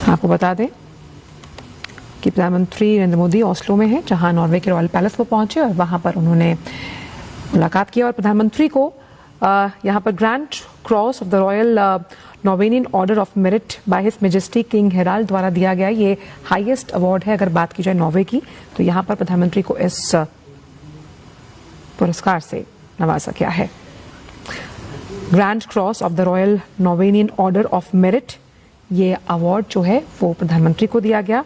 आपको बता दें कि प्रधानमंत्री नरेंद्र मोदी ओस्लो में हैं, जहां नॉर्वे के रॉयल पैलेस पर पहुंचे और वहां पर उन्होंने मुलाकात की और प्रधानमंत्री को यहां पर grand cross of the royal Norwegian order of merit by his majesty king Harald द्वारा दिया गया ये हाईएस्ट अवार्ड है। अगर बात की जाए नॉर्वे की तो यहां पर प्रधानमंत्री को इस पुरस्कार से नवाजा गया है। Grand cross of the royal Norwegian order of merit, ये अवार्ड जो है वो प्रधानमंत्री को दिया गया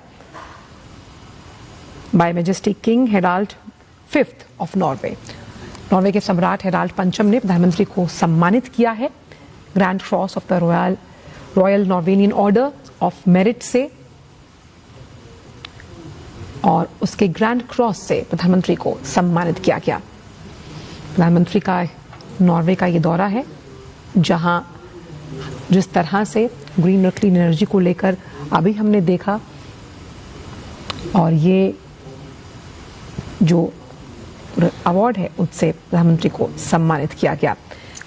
by majesty king Harald fifth of Norway. Norway के सम्राट हेराल्ड पंचम ने प्रधानमंत्री को सम्मानित किया है grand cross of the royal Norwegian order of merit से, और उसके ग्रैंड क्रॉस से प्रधानमंत्री को सम्मानित किया गया। प्रधानमंत्री का नॉर्वे का ये दौरा है, जहां जिस तरह से ग्रीन और क्लीन एनर्जी को लेकर अभी हमने देखा, और ये जो अवार्ड है उससे प्रधानमंत्री को सम्मानित किया गया।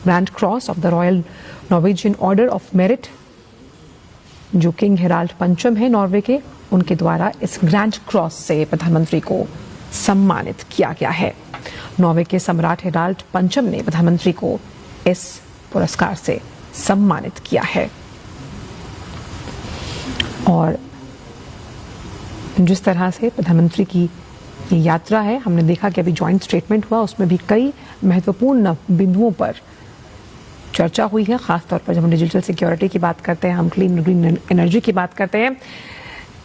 Grand cross of the royal Norwegian order of merit, जो किंग हेराल्ड पंचम है नॉर्वे के, उनके द्वारा इस ग्रैंड क्रॉस से प्रधानमंत्री को सम्मानित किया गया है। नॉर्वे के सम्राट हेराल्ड पंचम ने प्रधानमंत्री को इस पुरस्कार से सम्मानित किया है। और जिस तरह से प्रधानमंत्री की ये यात्रा है, हमने देखा कि अभी जॉइंट स्टेटमेंट हुआ, उसमें भी कई महत्वपूर्ण बिंदुओं पर चर्चा हुई है। खासतौर पर जब हम डिजिटल सिक्योरिटी की बात करते हैं, हम क्लीन ग्रीन एनर्जी की बात करते हैं,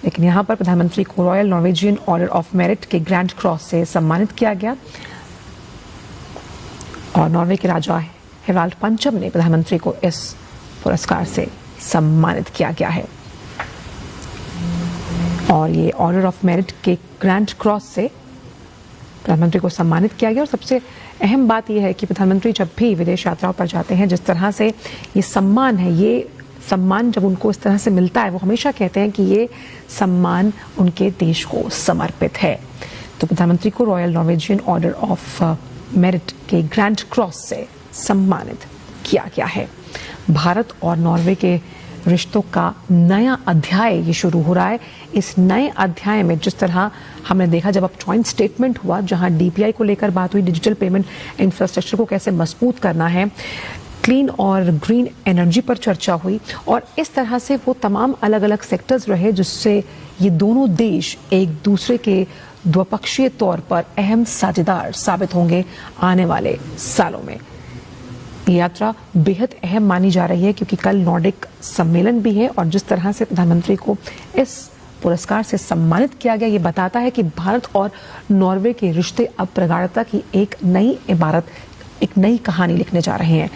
लेकिन यहाँ पर प्रधानमंत्री को royal Norwegian order of merit के ग्रैंड क्रॉस से सम्मानित किया गया। और नॉर्वे के राजा हेराल्ड पंचम ने प्रधानमंत्री को इस पुरस्कार से सम्मानित किया गया है। और ये ऑर्डर ऑफ मेरिट के ग्रैंड क्रॉस से प्रधानमंत्री को सम्मानित किया गया। और सबसे अहम बात यह है कि प्रधानमंत्री जब भी विदेश यात्राओं पर जाते हैं, जिस तरह से ये सम्मान है, ये सम्मान जब उनको इस तरह से मिलता है, वो हमेशा कहते हैं कि ये सम्मान उनके देश को समर्पित है। तो प्रधानमंत्री को royal Norwegian order of merit के ग्रैंड क्रॉस से सम्मानित किया गया है। भारत और नॉर्वे के रिश्तों का नया अध्याय ये शुरू हो रहा है। इस नए अध्याय में जिस तरह हमने देखा, जब अब जॉइंट स्टेटमेंट हुआ, जहां डीपीआई को लेकर बात हुई, डिजिटल पेमेंट इंफ्रास्ट्रक्चर को कैसे मजबूत करना है, क्लीन और ग्रीन एनर्जी पर चर्चा हुई, और इस तरह से वो तमाम अलग अलग सेक्टर्स रहे जिससे ये दोनों देश एक दूसरे के द्विपक्षीय तौर पर अहम साझेदार साबित होंगे आने वाले सालों में। ये यात्रा बेहद अहम मानी जा रही है, क्योंकि कल नॉर्डिक सम्मेलन भी है, और जिस तरह से प्रधानमंत्री को इस पुरस्कार से सम्मानित किया गया, ये बताता है कि भारत और नॉर्वे के रिश्ते अब प्रगाढ़ता की एक नई इबारत, एक नई कहानी लिखने जा रहे हैं।